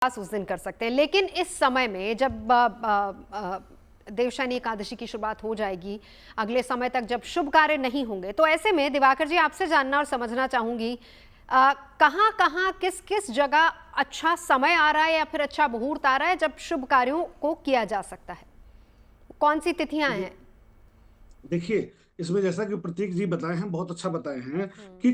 उस दिन कर सकते हैं। लेकिन इस समय में जब देवशयनी एकादशी की शुरुआत हो जाएगी, अगले समय तक जब शुभ कार्य नहीं होंगे, तो ऐसे में दिवाकर जी आपसे जानना और समझना चाहूंगी, कहाँ कहाँ किस किस जगह अच्छा समय आ रहा है या फिर अच्छा मुहूर्त आ रहा है जब शुभ कार्यों को किया जा सकता है? कौन सी तिथियां हैं? देखिए, इसमें जैसा कि प्रतीक जी बताए हैं, बहुत अच्छा बताए हैं कि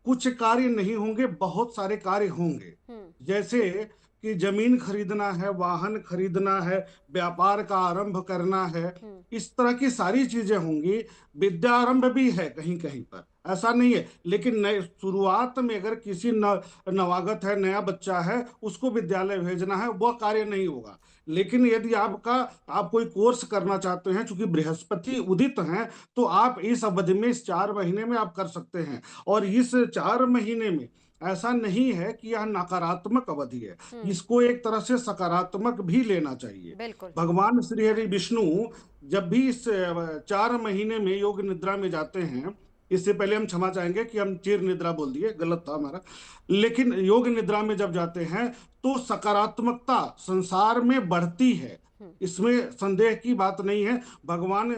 कुछ कार्य नहीं होंगे, बहुत सारे कार्य होंगे। जैसे कि जमीन खरीदना है, वाहन खरीदना है, व्यापार का आरंभ करना है, इस तरह की सारी चीजें होंगी। विद्यारंभ भी है कहीं कहीं पर, ऐसा नहीं है। लेकिन नए शुरुआत में अगर किसी नवागत है, नया बच्चा है, उसको विद्यालय भेजना है, वह कार्य नहीं होगा। लेकिन यदि आप कोई कोर्स करना चाहते हैं, चूंकि बृहस्पति उदित हैं, तो आप इस अवधि में, इस 4 महीने में आप कर सकते हैं। और इस 4 महीने में ऐसा नहीं है कि यह नकारात्मक अवधि है, इसको एक तरह से सकारात्मक भी लेना चाहिए। बिल्कुल। भगवान श्री हरि विष्णु जब भी इस 4 महीने में योग निद्रा में जाते हैं, इससे पहले हम क्षमा चाहेंगे कि हम चिर निद्रा बोल दिए, गलत था हमारा। लेकिन योग निद्रा में जब जाते हैं तो सकारात्मकता संसार में बढ़ती है, इसमें संदेह की बात नहीं है। भगवान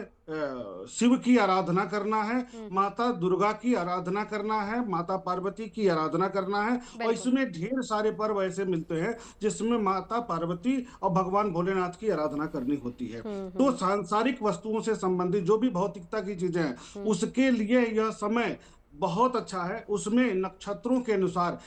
शिव की आराधना करना है, माता दुर्गा की आराधना करना है, माता पार्वती की आराधना करना है। और बिल्कुल। इसमें ढेर सारे पर्व ऐसे मिलते हैं जिसमें माता पार्वती और भगवान भोलेनाथ की आराधना करनी होती है। तो सांसारिक वस्तुओं से संबंधित जो भी भौतिकता की चीजें हैं, उसके लिए यह समय बहुत अच्छा है। उसमें नक्षत्रों के अनुसार,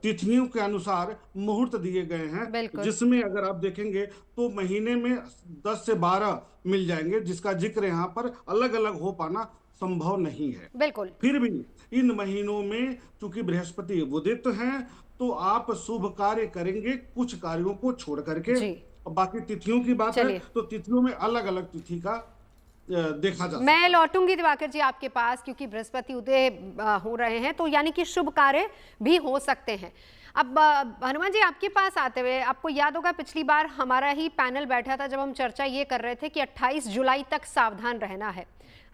तिथियों के अनुसार मुहूर्त दिए गए हैं, बिल्कुल। जिसमें अगर आप देखेंगे तो महीने में 10 से 12 मिल जाएंगे, जिसका जिक्र यहाँ पर अलग अलग हो पाना संभव नहीं है। बिल्कुल। फिर भी इन महीनों में चूंकि बृहस्पति उदित हैं, तो आप शुभ कार्य करेंगे कुछ कार्यों को छोड़ करके। जी। और बाकी तिथियों की बात है चलिए, तो तिथियों में अलग अलग तिथि का देखा जा मैं सकता है। लौटूंगी दिवाकर जी आपके पास, क्योंकि बृहस्पति उदय हो रहे हैं, तो यानी कि शुभ कार्य भी हो सकते हैं। अब हनुमान जी आपके पास आते हुए, आपको याद होगा पिछली बार हमारा ही पैनल बैठा था जब हम चर्चा ये कर रहे थे कि 28 जुलाई तक सावधान रहना है।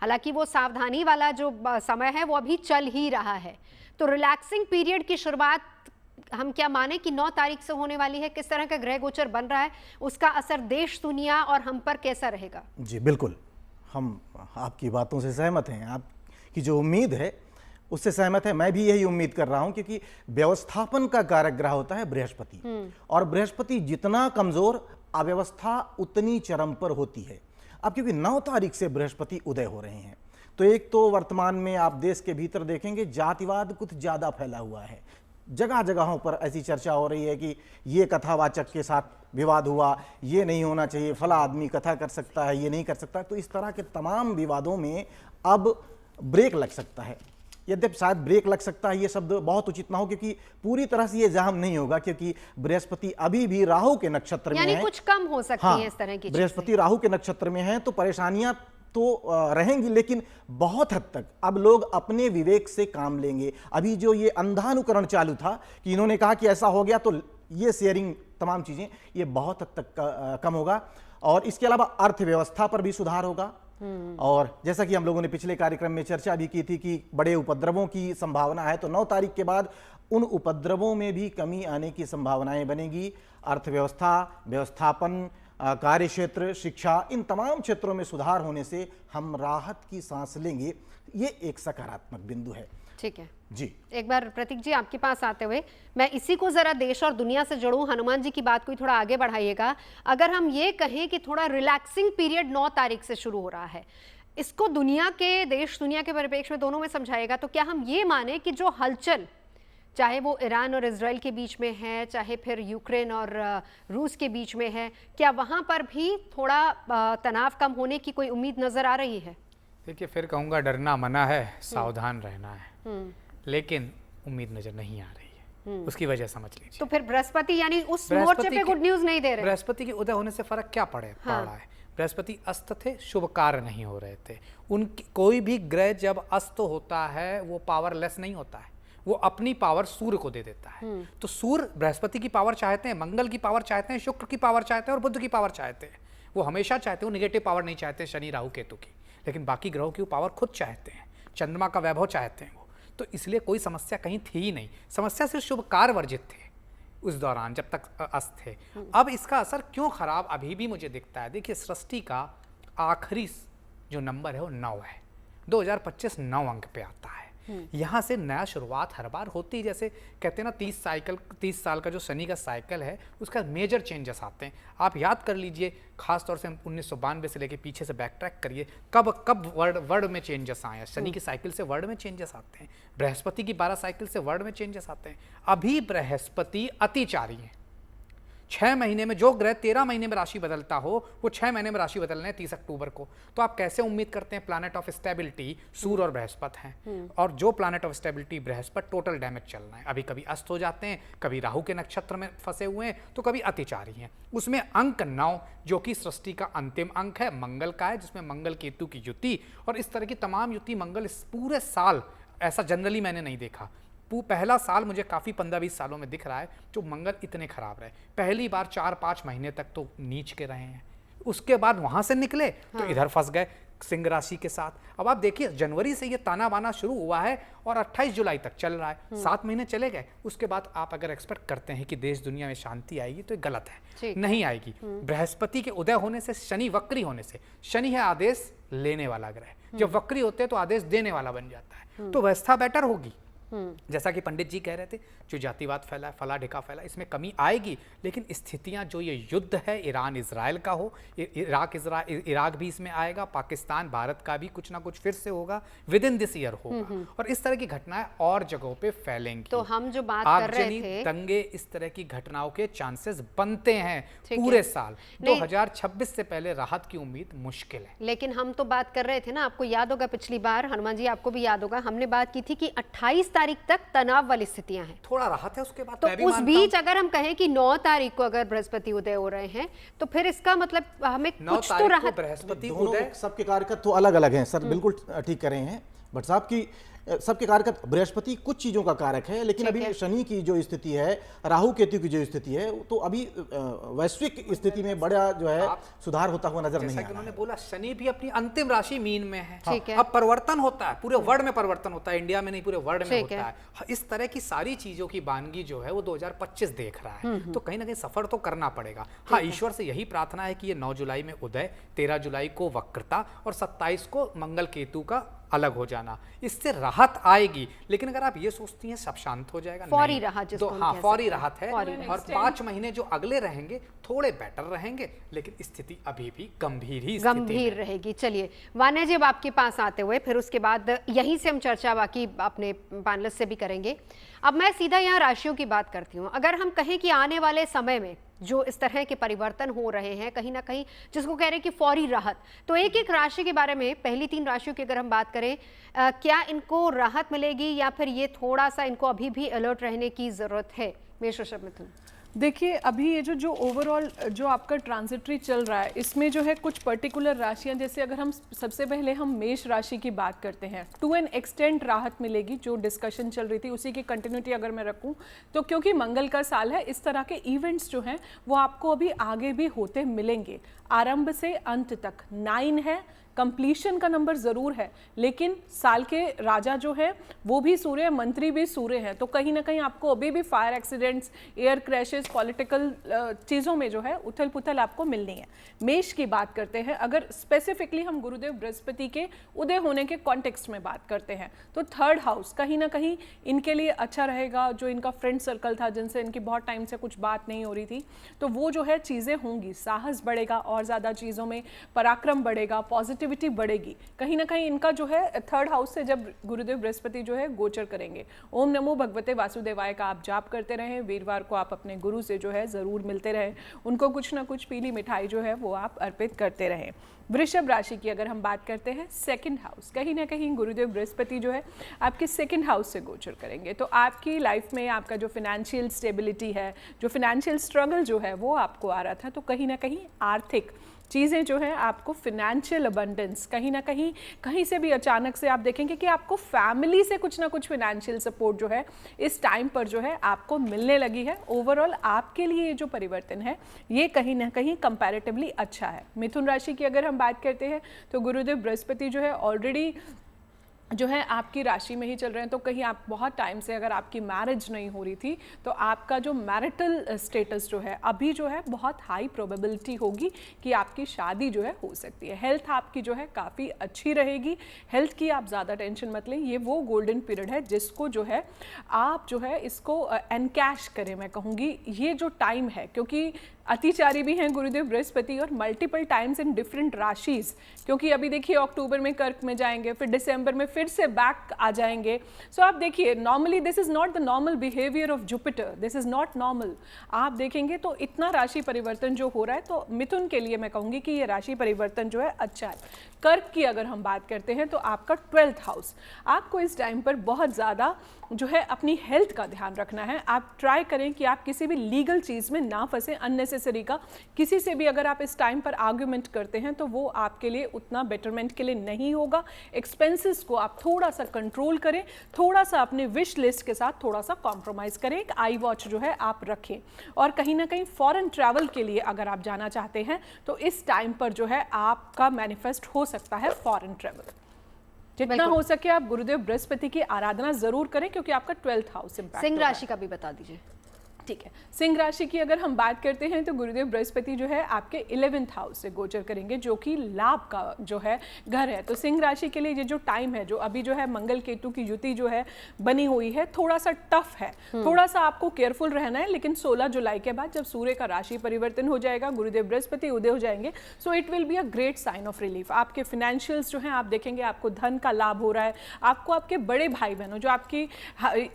हालांकि वो सावधानी वाला जो समय है वो अभी चल ही रहा है, तो रिलैक्सिंग पीरियड की शुरुआत हम क्या माने कि 9 तारीख से होने वाली है? किस तरह का ग्रह गोचर बन रहा है, उसका असर देश दुनिया और हम पर कैसा रहेगा? जी बिल्कुल, हम आपकी बातों से सहमत हैं। आपकी जो उम्मीद है उससे सहमत है। मैं भी यही उम्मीद कर रहा हूं, क्योंकि व्यवस्थापन का कारक ग्रह होता है बृहस्पति, और बृहस्पति जितना कमजोर, अव्यवस्था उतनी चरम पर होती है। अब क्योंकि 9 तारीख से बृहस्पति उदय हो रहे हैं, तो एक तो वर्तमान में आप देश के भीतर देखेंगे जातिवाद कुछ ज्यादा फैला हुआ है। जगह जगहों पर ऐसी चर्चा हो रही है कि ये कथावाचक के साथ विवाद हुआ, ये नहीं होना चाहिए, फला आदमी कथा कर सकता है, ये नहीं कर सकता। तो इस तरह के तमाम विवादों में अब ब्रेक लग सकता है। यद्यपि शायद ब्रेक लग सकता है ये शब्द बहुत उचित ना हो, क्योंकि पूरी तरह से ये जाम नहीं होगा, क्योंकि बृहस्पति अभी भी राहु के नक्षत्र में है। यानी कुछ कम हो सकती है इस तरह की चीजें। बृहस्पति राहु के नक्षत्र में है, तो परेशानियां तो रहेंगी, लेकिन बहुत हद तक अब लोग अपने विवेक से काम लेंगे। अभी जो ये अंधानुकरण चालू था कि इन्होंने कहा कि ऐसा हो गया, तो ये शेयरिंग तमाम चीजें, ये बहुत हद तक कम होगा। और इसके अलावा अर्थव्यवस्था पर भी सुधार होगा। और जैसा कि हम लोगों ने पिछले कार्यक्रम में चर्चा भी की थी कि बड़े उपद्रवों की संभावना है, तो 9 तारीख के बाद उन उपद्रवों में भी कमी आने की संभावनाएं बनेगी। अर्थव्यवस्था, व्यवस्थापन, कार्य क्षेत्र, शिक्षा, इन तमाम क्षेत्रों में सुधार होने से हम राहत की सांस लेंगे। ये एक सकारात्मक बिंदु है। ठीक है जी, एक बार प्रतीक जी आपके पास आते हुए मैं इसी को जरा देश और दुनिया से जोड़ूं। हनुमान जी की बात को थोड़ा आगे बढ़ाइएगा। अगर हम ये कहें कि थोड़ा रिलैक्सिंग पीरियड 9 तारीख से शुरू हो रहा है, इसको दुनिया के, देश दुनिया के परिप्रेक्ष्य में दोनों में समझाएगा, तो क्या हम ये माने कि जो हलचल, चाहे वो ईरान और इजराइल के बीच में है, चाहे फिर यूक्रेन और रूस के बीच में है, क्या वहां पर भी थोड़ा तनाव कम होने की कोई उम्मीद नजर आ रही है? देखिए, फिर कहूँगा डरना मना है, सावधान रहना है, लेकिन उम्मीद नजर नहीं आ रही है। उसकी वजह समझ लीजिए। तो फिर बृहस्पति यानी उस मोर्चे पे गुड न्यूज नहीं दे रहे? बृहस्पति के उदय होने से फर्क क्या पड़ रहा है? बृहस्पति अस्त थे, शुभ कार्य नहीं हो रहे थे। उनकी कोई भी ग्रह जब अस्त होता है वो पावरलेस नहीं होता है, वो अपनी पावर सूर्य को दे देता है। तो सूर्य बृहस्पति की पावर चाहते हैं, मंगल की पावर चाहते हैं, शुक्र की पावर चाहते हैं और बुध की पावर चाहते हैं। वो हमेशा चाहते हैं, वो निगेटिव पावर नहीं चाहते शनि राहु केतु की, लेकिन बाकी ग्रहों की वो पावर खुद चाहते हैं। चंद्रमा का वैभव चाहते हैं वो। तो इसलिए कोई समस्या कहीं थी ही नहीं। समस्या सिर्फ शुभ कार्य वर्जित थे। उस दौरान जब तक अस्त थे। अब इसका असर क्यों खराब अभी भी मुझे दिखता है, देखिए सृष्टि का आखिरी जो नंबर है वो 9 है, 2025 9 अंक पे आता है। यहाँ से नया शुरुआत हर बार होती है, जैसे कहते हैं ना 30 साल का जो शनि का साइकिल है उसका मेजर चेंजेस आते हैं। आप याद कर लीजिए, खास तौर से हम 1992 से लेके पीछे से बैक ट्रैक करिए, कब वर्ड में चेंजेस आए हैं। शनि की साइकिल से वर्ड में चेंजेस आते हैं, बृहस्पति की 12 साइकिल से वर्ड में चेंजेस आते हैं। अभी बृहस्पति अतिचारी है, 6 महीने में जो ग्रह 13 महीने में राशि बदलता हो वो 6 महीने में राशि बदलना है 30 अक्टूबर को। तो आप कैसे उम्मीद करते हैं, प्लैनेट ऑफ स्टेबिलिटी सूर्य और बृहस्पति हैं, और जो planet of stability Brihaspati total damage चल रहा है। अभी कभी अस्त हो जाते हैं, कभी राहु के नक्षत्र में फंसे हुए हैं, तो कभी अतिचारी हैं। उसमें अंक 9 जो कि सृष्टि का अंतिम अंक है, मंगल का है, जिसमें मंगल केतु की युति, और इस तरह की तमाम युति मंगल इस पूरे साल, ऐसा जनरली मैंने नहीं देखा, पहला साल मुझे काफ़ी 15-20 सालों में दिख रहा है जो मंगल इतने खराब रहे। पहली बार 4-5 महीने तक तो नीच के रहे हैं, उसके बाद वहां से निकले तो इधर फंस गए सिंह राशि के साथ। अब आप देखिए जनवरी से ये ताना बाना शुरू हुआ है और 28 जुलाई तक चल रहा है, 7 महीने चले गए। उसके बाद आप अगर एक्सपेक्ट करते हैं कि देश दुनिया में शांति आएगी तो ये गलत है, नहीं आएगी। बृहस्पति के उदय होने से, शनि वक्री होने से, शनि है आदेश लेने वाला ग्रह, जब वक्री होते हैं तो आदेश देने वाला बन जाता है, तो व्यवस्था बेटर होगी। जैसा कि पंडित जी कह रहे थे, जो जातिवाद फैला है, फला ढिका फैला, इसमें कमी आएगी, लेकिन स्थितियां जो ये युद्ध है ईरान इजराइल का हो, इराक भी इसमें आएगा, पाकिस्तान भारत का भी कुछ ना कुछ फिर से होगा, विद इन दिस ईयर होगा, और इस तरह की घटनाएं और जगहों पे फैलेंगी। तो हम जो बात कर रहे थे, दंगे, इस तरह की घटनाओं के चांसेस बनते हैं पूरे साल। 2026 से पहले राहत की उम्मीद मुश्किल है। लेकिन हम तो बात कर रहे थे ना, आपको याद होगा पिछली बार, हनुमान जी आपको भी याद होगा, हमने बात की थी कि 28 तारीख तक तनाव वाली स्थितियां हैं, थोड़ा राहत है, उसके बाद तो उस बीच अगर हम कहें कि 9 तारीख को अगर बृहस्पति उदय हो रहे हैं तो फिर इसका मतलब हमें कुछ तो राहत। बृहस्पति उदय सबके कारकत तो अलग अलग हैं सर, बिल्कुल ठीक कह रहे हैं भट्ट साहब की सबके कारक। बृहस्पति कुछ चीजों का कारक है, लेकिन अभी शनि की जो स्थिति है, राहु केतु की जो स्थिति है, तो अभी वैश्विक स्थिति में बड़ा जो है सुधार होता हुआ नजर नहीं आ रहा है। उन्होंने बोला शनि भी अपनी अंतिम राशि मीन में है, ठीक है। अब परिवर्तन होता है, पूरे वर्ल्ड में परिवर्तन होता है, इंडिया में नहीं पूरे वर्ल्ड में होता है। इस तरह की सारी चीजों की बानगी जो है वो 2025 देख रहा है, तो कहीं ना कहीं सफर तो करना पड़ेगा। हाँ, ईश्वर से यही प्रार्थना है कि ये 9 जुलाई में उदय, 13 जुलाई को वक्रता और 27 को मंगल केतु का अलग हो जाना, इससे राहत आएगी। लेकिन अगर आप ये सोचती हैं सब शांत हो जाएगा, फौरी राहत जिसको तो हाँ, फौरी राहत है, फौरी और 5 महीने जो अगले रहेंगे थोड़े बेटर रहेंगे, लेकिन स्थिति अभी भी गंभीर रहेगी। चलिए वान्या जी, अब आपके पास आते हुए फिर उसके बाद यहीं से हम चर्चा बाकी अपने पैनलिस्ट से भी करेंगे। अब मैं सीधा यहाँ राशियों की बात करती हूँ। अगर हम कहें कि आने वाले समय में जो इस तरह के परिवर्तन हो रहे हैं, कहीं ना कहीं जिसको कह रहे हैं कि फौरी राहत, तो एक एक राशि के बारे में, पहली 3 राशियों की अगर हम बात करें, क्या इनको राहत मिलेगी या फिर ये थोड़ा सा इनको अभी भी अलर्ट रहने की जरूरत है? मेष, वृषभ, मिथुन। देखिए, अभी ये जो ओवरऑल जो आपका ट्रांजिटरी चल रहा है, इसमें जो है कुछ पर्टिकुलर राशियां, जैसे अगर हम सबसे पहले हम मेष राशि की बात करते हैं, टू एन एक्सटेंट राहत मिलेगी। जो डिस्कशन चल रही थी उसी की कंटिन्यूटी अगर मैं रखूं तो, क्योंकि मंगल का साल है, इस तरह के इवेंट्स जो हैं वो आपको अभी आगे भी होते मिलेंगे, आरंभ से अंत तक। 9 है, कंप्लीशन का नंबर ज़रूर है, लेकिन साल के राजा जो है वो भी सूर्य, मंत्री भी सूर्य है, तो कहीं ना कहीं आपको अभी भी fire accidents, air crashes, political चीज़ों में जो है उथल पुथल आपको मिलनी है। मेष की बात करते हैं, अगर स्पेसिफिकली हम गुरुदेव बृहस्पति के उदय होने के कॉन्टेक्स्ट में बात करते हैं, तो 3rd हाउस कहीं ना कहीं इनके लिए अच्छा रहेगा। जो इनका फ्रेंड सर्कल था, जिनसे इनकी बहुत टाइम से कुछ बात नहीं हो रही थी, तो वो जो है चीज़ें होंगी, साहस बढ़ेगा और ज़्यादा चीज़ों में, पराक्रम बढ़ेगा, पॉजिटिव बढ़ेगी। कहीं ना कहीं इनका जो है 3rd हाउस से जब गुरुदेव बृहस्पति जो है गोचर करेंगे, ओम नमो भगवते वासुदेवाय का आप जाप करते रहें। वीरवार को आप अपने गुरु से जो है जरूर मिलते रहें, उनको कुछ ना कुछ पीली मिठाई जो है वो आप अर्पित करते रहें। वृषभ राशि की अगर हम बात करते हैं, 2nd हाउस, कहीं ना कहीं गुरुदेव बृहस्पति जो है आपके 2nd हाउस से गोचर करेंगे, तो आपकी लाइफ में आपका जो फिनेंशियल स्टेबिलिटी है, जो फिनेंशियल स्ट्रगल जो है वो आपको आ रहा था, तो कहीं ना कहीं आर्थिक चीज़ें जो है आपको, फिनेंशियल अबंडेंस, कहीं ना कहीं से भी अचानक से आप देखेंगे कि आपको फैमिली से कुछ ना कुछ फिनेंशियल सपोर्ट जो है इस टाइम पर जो है आपको मिलने लगी है। ओवरऑल आपके लिए ये जो परिवर्तन है ये कहीं ना कहीं कंपैरेटिवली अच्छा है। मिथुन राशि की अगर हम बात करते हैं तो गुरुदेव बृहस्पति जो है ऑलरेडी जो है आपकी राशि में ही चल रहे हैं, तो कहीं आप बहुत टाइम से अगर आपकी मैरिज नहीं हो रही थी तो आपका जो मैरिटल स्टेटस जो है अभी जो है बहुत हाई प्रोबेबिलिटी होगी कि आपकी शादी जो है हो सकती है। हेल्थ आपकी जो है काफ़ी अच्छी रहेगी, हेल्थ की आप ज़्यादा टेंशन मत लें। ये वो गोल्डन पीरियड है जिसको जो है आप जो है इसको एनकैश करें, मैं कहूँगी ये जो टाइम है, क्योंकि अतिचारी भी हैं गुरुदेव बृहस्पति और मल्टीपल टाइम्स इन डिफरेंट राशिज, क्योंकि अभी देखिए अक्टूबर में कर्क में जाएंगे, फिर दिसंबर में फिर से बैक आ जाएंगे। सो आप देखिए normally this is not the normal behaviour of Jupiter, this is not normal. आप देखेंगे तो इतना राशि परिवर्तन जो हो रहा है, तो मिथुन के लिए मैं कहूँगी कि ये राशि परिवर्तन जो है अच्छा है। कर्क की अगर हम बात करते हैं तो आपका 12th हाउस, आपको इस टाइम पर बहुत ज़्यादा जो है अपनी हेल्थ का ध्यान रखना है। आप ट्राई करें कि आप किसी भी लीगल चीज़ में ना फंसे अननेसेसरी का। किसी से भी अगर आप इस टाइम पर आर्ग्यूमेंट करते हैं तो वो आपके लिए उतना बेटरमेंट के लिए नहीं होगा। एक्सपेंसेस को आप थोड़ा सा कंट्रोल करें, थोड़ा सा अपने विश लिस्ट के साथ थोड़ा सा कॉम्प्रोमाइज़ करें। एक आई वॉच जो है आप रखें, और कहीं ना कहीं फॉरेन ट्रैवल के लिए अगर आप जाना चाहते हैं तो इस टाइम पर जो है आपका मैनिफेस्ट हो सकता है फॉरेन ट्रैवल। जितना हो सके आप गुरुदेव बृहस्पति की आराधना जरूर करें, क्योंकि आपका 12th हाउस इंपैक्ट। सिंह राशि का भी बता दीजिए। ठीक है, सिंह राशि की अगर हम बात करते हैं तो गुरुदेव बृहस्पति जो है आपके 11th हाउस से गोचर करेंगे, जो कि लाभ का जो है घर है। तो सिंह राशि के लिए ये जो टाइम है, जो अभी जो है मंगल केतु की युति जो है बनी हुई है, थोड़ा सा टफ है, थोड़ा सा आपको केयरफुल रहना है। लेकिन 16 जुलाई के बाद जब सूर्य का राशि परिवर्तन हो जाएगा, गुरुदेव बृहस्पति उदय हो जाएंगे, so it will be a great sign of relief. आपके फिनेंशियल्स जो है आप देखेंगे आपको धन का लाभ हो रहा है। आपको आपके बड़े भाई बहनों जो आपकी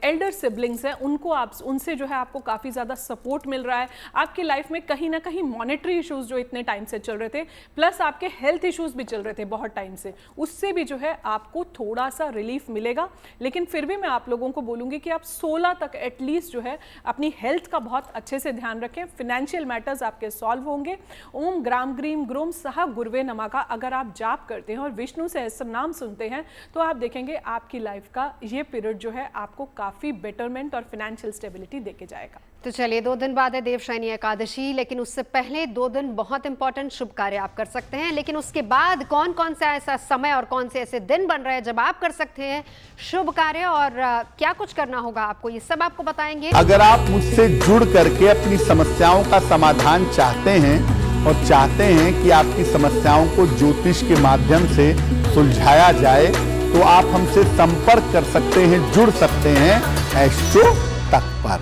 एल्डर सिबलिंग्स हैं उनसे जो है आपको काफ़ी ज़्यादा सपोर्ट मिल रहा है। आपकी लाइफ में कहीं ना कहीं मॉनेटरी इश्यूज जो इतने टाइम से चल रहे थे, प्लस आपके हेल्थ इश्यूज भी चल रहे थे बहुत टाइम से, उससे भी जो है आपको थोड़ा सा रिलीफ मिलेगा। लेकिन फिर भी मैं आप लोगों को बोलूँगी कि आप 16 तक एटलीस्ट जो है अपनी हेल्थ का बहुत अच्छे से ध्यान रखें। फिनेंशियल मैटर्स आपके सॉल्व होंगे। ओम ग्राम ग्रीम ग्रोम सह गुरुवे नमः का अगर आप जाप करते हैं और विष्णु सहस्त्र नाम सुनते हैं तो आप देखेंगे आपकी लाइफ का ये पीरियड जो है आपको काफ़ी बेटरमेंट और फिनेंशियल स्टेबिलिटी देके जाएगा। तो चलिए 2 दिन बाद है देवशयनी एकादशी, लेकिन उससे पहले 2 दिन बहुत इंपॉर्टेंट शुभ कार्य आप कर सकते हैं। लेकिन उसके बाद कौन कौन सा ऐसा समय और कौन से ऐसे दिन बन रहे हैं जब आप कर सकते हैं शुभ कार्य, और क्या कुछ करना होगा आपको, ये सब आपको बताएंगे। अगर आप मुझसे जुड़ करके अपनी समस्याओं का समाधान चाहते हैं और चाहते हैं कि आपकी समस्याओं को ज्योतिष के माध्यम से सुलझाया जाए, तो आप हमसे संपर्क कर सकते हैं, जुड़ सकते हैं एस्ट्रो तक पर।